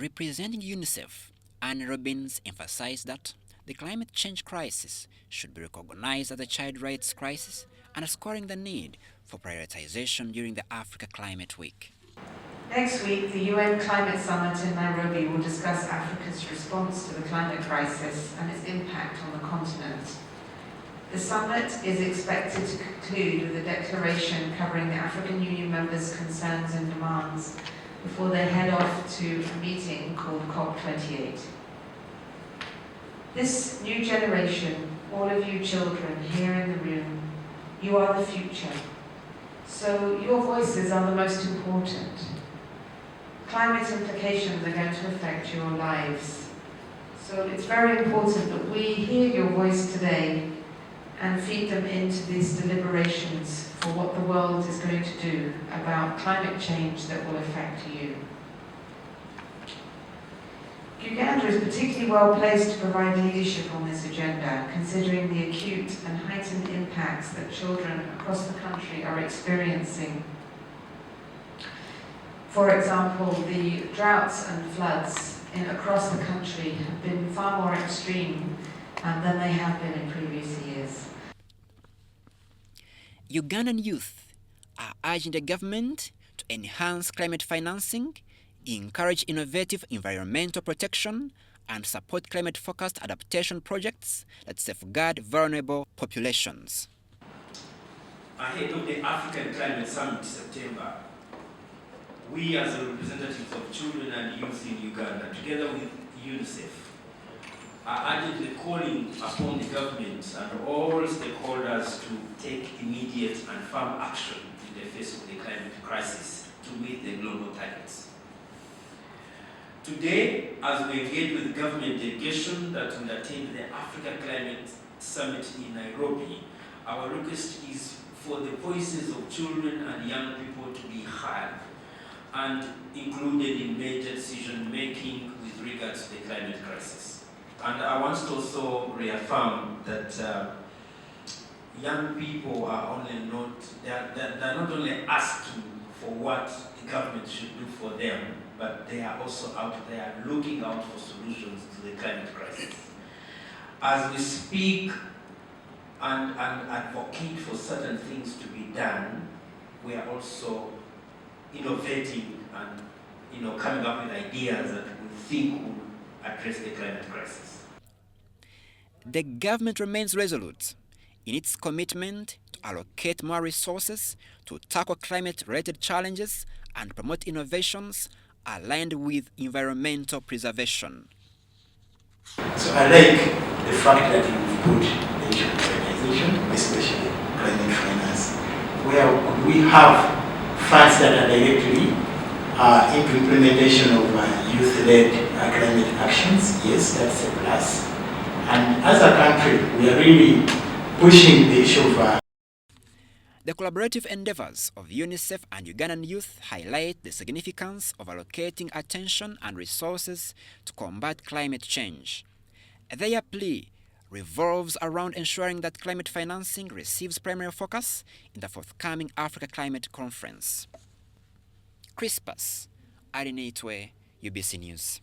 Representing UNICEF, Anne Robbins emphasized that the climate change crisis should be recognized as a child rights crisis, underscoring the need for prioritization during the Africa Climate Week. Next week, the UN Climate Summit in Nairobi will discuss Africa's response to the climate crisis and its impact on the continent. The summit is expected to conclude with a declaration covering the African Union members' concerns and demands before they head off to a meeting called COP28. This new generation, all of you children here in the room, you are the future. So your voices are the most important. Climate implications are going to affect your lives. So it's very important that we hear your voice today and feed them into these deliberations for what the world is going to do about climate change that will affect you. Uganda is particularly well placed to provide leadership on this agenda, considering the acute and heightened impacts that children across the country are experiencing. For example, the droughts and floods across the country have been far more extreme than they have been in previous years. Ugandan youth are urging the government to enhance climate financing, encourage innovative environmental protection, and support climate-focused adaptation projects that safeguard vulnerable populations. Ahead of the African Climate Summit in September, we as the representatives of children and youth in Uganda, together with UNICEF, are urgently calling upon the government and all stakeholders to take immediate and firm action in the face of the climate crisis to meet the global targets. Today, as we engage with the government delegation that will attend the Africa Climate Summit in Nairobi, our request is for the voices of children and young people to be heard and included in major decision-making with regards to the climate crisis. And I want to also reaffirm that young people are they're not only asking for what the government should do for them, but they are also out there looking out for solutions to the climate crisis. As we speak and advocate for certain things to be done, we are also innovating and coming up with ideas that we think will address the climate crisis. The government remains resolute in its commitment to allocate more resources to tackle climate-related challenges and promote innovations aligned with environmental preservation. So I like the fact that you've put the issue of urbanization, especially climate finance, where we have funds that are directly into implementation of youth-led climate actions. Yes, that's a plus. And as a country, we are really pushing the issue of The collaborative endeavors of UNICEF and Ugandan youth highlight the significance of allocating attention and resources to combat climate change. Their plea revolves around ensuring that climate financing receives primary focus in the forthcoming Africa Climate Conference. Crispus Arinitwe, UBC News.